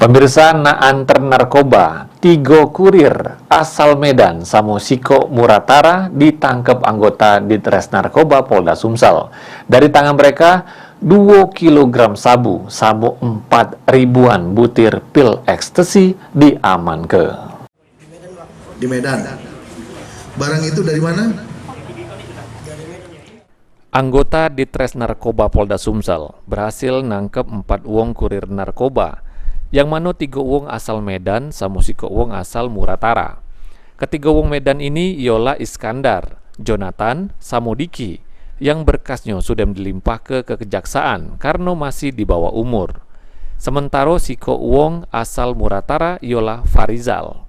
Pemirsa na antar narkoba, 3 kurir asal Medan Samosiko Muratara ditangkap anggota Ditres Narkoba Polda Sumsel. Dari tangan mereka 2 kg sabu, 4 ribuan butir pil ekstasi diamankan. Di Medan. Barang itu dari mana? Anggota Ditres Narkoba Polda Sumsel berhasil nangkep 4 uang kurir narkoba, yang mana 3 uang asal Medan, Samosiko uang asal Muratara. Ketiga uang Medan ini ialah Iskandar, Jonathan, Samodiki, yang berkasnya sudah dilimpah ke kejaksaan karena masih di bawah umur. Sementara Siko uang asal Muratara ialah Farizal.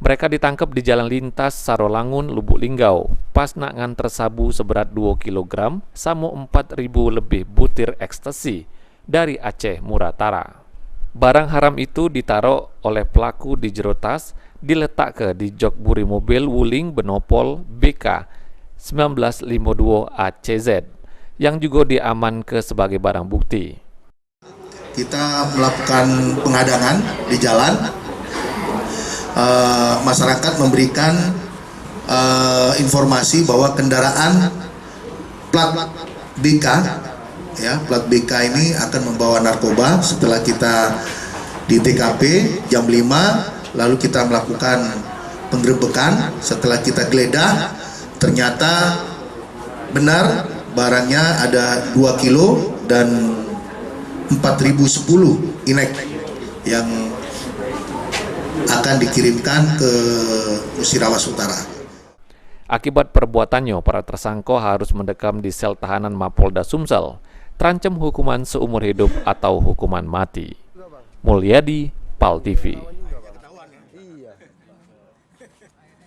Mereka ditangkap di jalan lintas Sarolangun, Lubuk Linggau, pas nak nganter sabu seberat 2 kg sama 4.000 lebih butir ekstasi dari Aceh Muratara. Barang haram itu ditaruh oleh pelaku di jero tas, diletak ke di jok buri mobil Wuling Benopol BK 1952 ACZ, yang juga diamankan sebagai barang bukti. Kita melakukan pengadangan di jalan. Masyarakat memberikan informasi bahwa kendaraan plat BK, ya, plat BK ini akan membawa narkoba. Setelah kita di TKP jam 5, lalu kita melakukan penggerebekan. Setelah kita geledah, ternyata benar barangnya ada 2 kilo dan 4010 inek yang akan dikirimkan ke Musirawas Utara. Akibat perbuatannya, para tersangka harus mendekam di sel tahanan Mapolda Sumsel, terancam hukuman seumur hidup atau hukuman mati. Mulyadi, PAL TV.